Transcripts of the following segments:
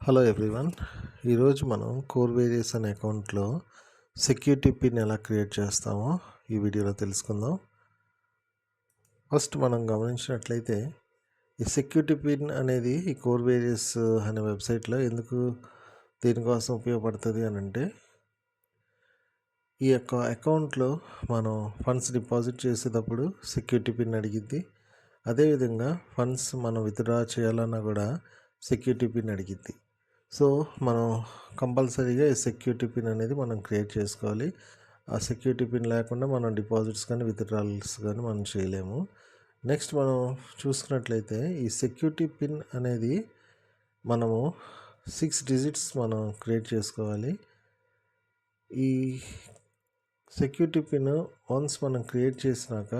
Hello everyone. ఈరోజు మనం core various అనే అకౌంట్లో సెక్యూరిటీ పిన్ ఎలా క్రియేట్ చేస్తామో ఈ వీడియోలో తెలుసుకుందాం. ఫస్ట్ మనం గమనించినట్లయితే ఈ సెక్యూరిటీ పిన్ అనేది ఈ కోర్ వేరియస్ అనే వెబ్సైట్లో దేనికోసం ఉపయోగపడుతుంది అని అంటే, ఈ యొక్క అకౌంట్లో మనం ఫండ్స్ డిపాజిట్ చేసేటప్పుడు సెక్యూరిటీ పిన్ అడిగిద్ది. అదేవిధంగా ఫండ్స్ మనం విత్డ్రా చేయాలన్నా కూడా సెక్యూరిటీ పిన్ అడిగిద్ది. సో మనం కంపల్సరీగా ఈ సెక్యూరిటీ పిన్ అనేది మనం క్రియేట్ చేసుకోవాలి. ఆ సెక్యూరిటీ పిన్ లేకుండా మనం డిపాజిట్స్ కానీ విత్డ్రాల్స్ కానీ మనం చేయలేము. నెక్స్ట్ మనం చూసుకున్నట్లయితే ఈ సెక్యూరిటీ పిన్ అనేది మనము 6 డిజిట్స్ మనం క్రియేట్ చేసుకోవాలి. ఈ సెక్యూరిటీ పిన్ వన్స్ మనం క్రియేట్ చేసినాక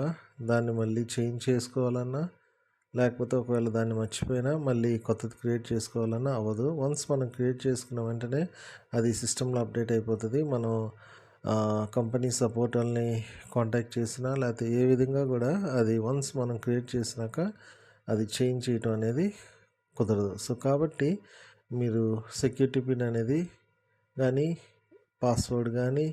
దాన్ని మళ్ళీ చేంజ్ చేసుకోవాలన్నా, లేకపోతే ఒకవేళ దాన్ని మర్చిపోయినా మళ్ళీ కొత్తది క్రియేట్ చేసుకోవాలన్నా అవ్వదు. వన్స్ మనం క్రియేట్ చేసుకున్న వెంటనే అది సిస్టంలో అప్డేట్ అయిపోతుంది. మనం కంపెనీ సపోర్ట్ వాళ్ళని కాంటాక్ట్ చేసినా లేకపోతే ఏ విధంగా కూడా అది వన్స్ మనం క్రియేట్ చేసినాక అది చేంజ్ చేయడం అనేది కుదరదు. సో కాబట్టి మీరు సెక్యూరిటీ పిన్ అనేది కానీ పాస్వర్డ్ కానీ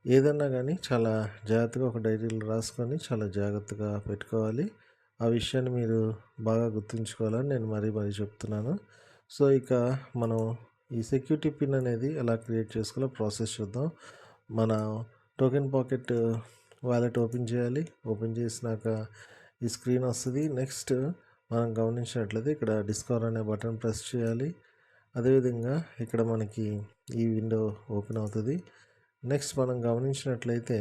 ఏదన్నా కానీ చాలా జాగ్రత్తగా ఒక డైరీలో రాసుకొని చాలా జాగ్రత్తగా పెట్టుకోవాలి. ఆ విషయాన్ని మీరు బాగా గుర్తుంచుకోవాలని నేను మరీ చెప్తున్నాను. సో ఇక మనం ఈ సెక్యూరిటీ పిన్ అనేది ఎలా క్రియేట్ చేసుకోవాలో ప్రాసెస్ చూద్దాం. మన టోకెన్ పాకెట్ వాలెట్ ఓపెన్ చేయాలి. ఓపెన్ చేసినాక ఈ స్క్రీన్ వస్తుంది. నెక్స్ట్ మనం గమనించినట్లయితే ఇక్కడ డిస్కవర్ అనే బటన్ ప్రెస్ చేయాలి. అదేవిధంగా ఇక్కడ మనకి ఈ విండో ఓపెన్ అవుతుంది. నెక్స్ట్ మనం గమనించినట్లయితే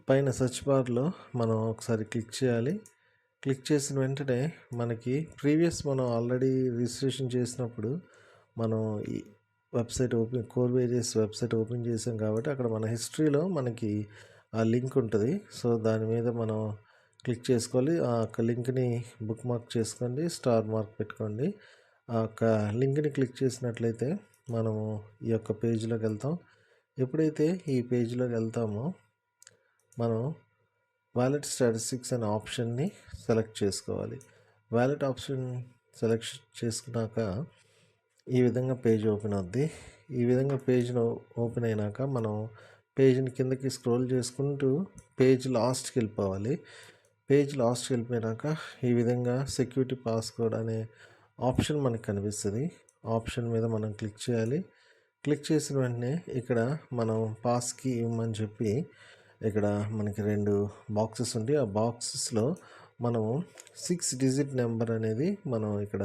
పైన సెర్చ్ బార్లో మనం ఒకసారి క్లిక్ చేయాలి. క్లిక్ చేసిన వెంటనే మనకి మనం ఆల్రెడీ రిజిస్ట్రేషన్ చేసినప్పుడు మనం ఈ website core various website open చేసాం కాబట్టి అక్కడ మన హిస్టరీలో మనకి ఆ లింక్ ఉంటుంది. సో దాని మీద మనం క్లిక్ చేసుకోవాలి. ఆ యొక్క లింక్ని బుక్ మార్క్ చేసుకోండి, స్టార్ మార్క్ పెట్టుకోండి. ఆ యొక్క లింక్ని క్లిక్ చేసినట్లయితే మనము ఈ యొక్క పేజ్లోకి వెళ్తాం. ఎప్పుడైతే ఈ పేజ్లోకి వెళ్తామో మనం వాలెట్ స్టాటిస్టిక్స్ అనే ఆప్షన్ని సెలెక్ట్ చేసుకోవాలి. వాలెట్ ఆప్షన్ సెలెక్ట్ చేసుకున్నాక ఈ విధంగా పేజ్ ఓపెన్ అవుద్ది. ఈ విధంగా పేజ్ను ఓపెన్ అయినాక మనం పేజ్ని కిందకి స్క్రోల్ చేసుకుంటూ పేజ్ లాస్ట్కి వెళ్ళిపోవాలి. పేజ్ లాస్ట్కి వెళ్ళిపోయినాక ఈ విధంగా సెక్యూరిటీ పాస్వర్డ్ అనే ఆప్షన్ మనకు కనిపిస్తుంది. ఆప్షన్ మీద మనం క్లిక్ చేయాలి. క్లిక్ చేసిన వెంటనే ఇక్కడ మనం పాస్కి ఇవ్వమని చెప్పి ఇక్కడ మనకి 2 బాక్సెస్ ఉంటాయి. ఆ బాక్సెస్లో మనము 6 డిజిట్ నెంబర్ అనేది మనం ఇక్కడ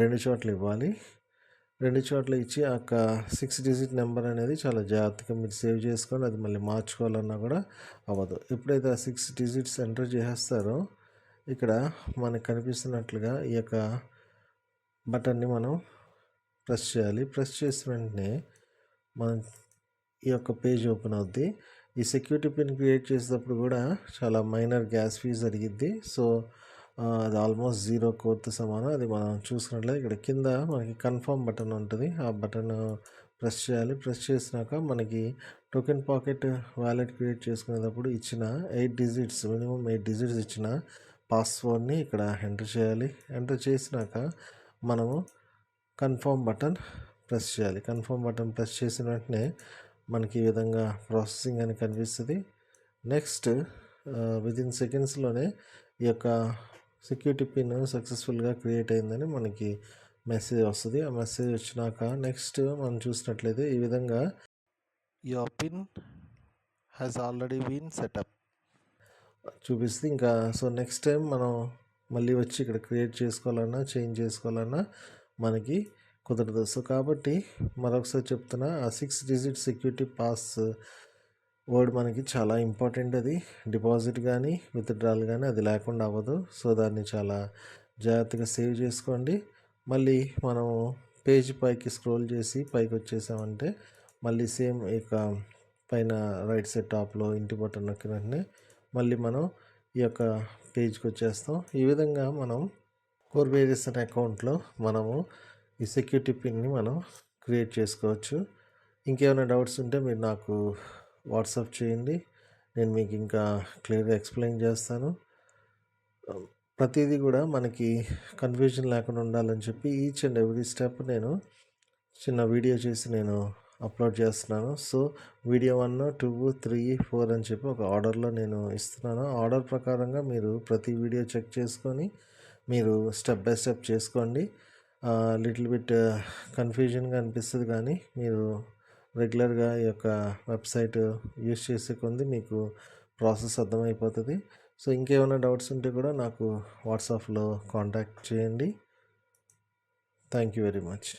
2 చోట్ల ఇవ్వాలి. 2 చోట్ల ఇచ్చి ఆ 6 డిజిట్ నెంబర్ అనేది చాలా జాగ్రత్తగా మీరు సేవ్ చేసుకొని అది మళ్ళీ మార్చుకోవాలన్నా కూడా అవ్వదు. ఎప్పుడైతే ఆ 6 డిజిట్స్ ఎంటర్ చేసేస్తారో ఇక్కడ మనకు కనిపిస్తున్నట్లుగా ఈ యొక్క బటన్ని మనం ప్రెస్ చేయాలి. ప్రెస్ చేసిన వెంటనే మనం ఈ యొక్క పేజ్ ఓపెన్ అవుద్ది. ఈ సెక్యూరిటీ పిన్ క్రియేట్ చేసేటప్పుడు కూడా చాలా మైనర్ గ్యాస్ ఫీజు అడిగిద్ది. సో అది ఆల్మోస్ట్ 0 కోర్తో సమానం. అది మనం చూసుకున్నట్లయితే ఇక్కడ కింద మనకి కన్ఫర్మ్ బటన్ ఉంటుంది. ఆ బటన్ ప్రెస్ చేయాలి. ప్రెస్ చేసినాక మనకి టోకెన్ పాకెట్ వాలెట్ క్రియేట్ చేసుకునేటప్పుడు ఇచ్చిన 8 డిజిట్స్ మినిమం 8 డిజిట్స్ ఇచ్చిన పాస్వర్డ్ని ఇక్కడ ఎంటర్ చేయాలి. ఎంటర్ చేసినాక మనము కన్ఫర్మ్ బటన్ ప్రెస్ చేయాలి. కన్ఫర్మ్ బటన్ ప్రెస్ చేసిన వెంటనే మనకి ఈ విధంగా ప్రాసెసింగ్ అని కనిపిస్తుంది. నెక్స్ట్ వితిన్ సెకండ్స్లోనే ఈ యొక్క సెక్యూరిటీ పిన్ సక్సెస్ఫుల్గా క్రియేట్ అయిందని మనకి మెసేజ్ వస్తుంది. ఆ మెసేజ్ వచ్చినాక నెక్స్ట్ మనం చూసినట్లయితే ఈ విధంగా your pin has already been setup చూపిస్తుంది. ఇంకా సో నెక్స్ట్ టైం మనం మళ్ళీ వచ్చి ఇక్కడ క్రియేట్ చేసుకోవాలన్నా చేంజ్ చేసుకోవాలన్నా మనకి కుదరదు. సో కాబట్టి మరొకసారి చెప్తున్నా, ఆ 6 డిజిట్ సెక్యూరిటీ పాస్ వర్డ్ మనకి చాలా ఇంపార్టెంట్. అది డిపాజిట్ కానీ విత్డ్రాల్ కానీ అది లేకుండా అవ్వదు. సో దాన్ని చాలా జాగ్రత్తగా సేవ్ చేసుకోండి. మళ్ళీ మనం పేజ్ పైకి స్క్రోల్ చేసి పైకి వచ్చేసామంటే మళ్ళీ సేమ్ ఇక పైన రైట్ సైడ్ టాప్లో ఇంటి బటన్ నొక్కిన వెంటనే మళ్ళీ మనం ఈ యొక్క పేజ్కి వచ్చేస్తాం. ఈ విధంగా మనం కోర్ వేరియస్ అనే అకౌంట్లో మనము ఈ సెక్యూరిటీ పిన్ని మనం క్రియేట్ చేసుకోవచ్చు. ఇంకేమైనా డౌట్స్ ఉంటే మీరు నాకు వాట్సాప్ చేయండి. నేను మీకు ఇంకా క్లియర్గా ఎక్స్ప్లెయిన్ చేస్తాను. ప్రతీదీ కూడా మనకి కన్ఫ్యూజన్ లేకుండా ఉండాలని చెప్పి ఈచ్ అండ్ ఎవ్రీ స్టెప్ నేను చిన్న వీడియో చేసి నేను అప్లోడ్ చేస్తున్నాను. సో వీడియో 1, 2, 3, 4 అని చెప్పి ఒక ఆర్డర్లో నేను ఇస్తున్నాను. ఆర్డర్ ప్రకారంగా మీరు ప్రతి వీడియో చెక్ చేసుకొని మీరు స్టెప్ బై స్టెప్ చేసుకోండి. లిటిల్ బిట్ కన్ఫ్యూజన్గా అనిపిస్తుంది, కానీ మీరు రెగ్యులర్గా ఈ యొక్క వెబ్సైట్ యూస్ చేసే కొంది మీకు ప్రాసెస్ అర్థమైపోతుంది. సో ఇంకేమైనా డౌట్స్ ఉంటే కూడా నాకు వాట్సాప్లో కాంటాక్ట్ చేయండి. Thank you very much.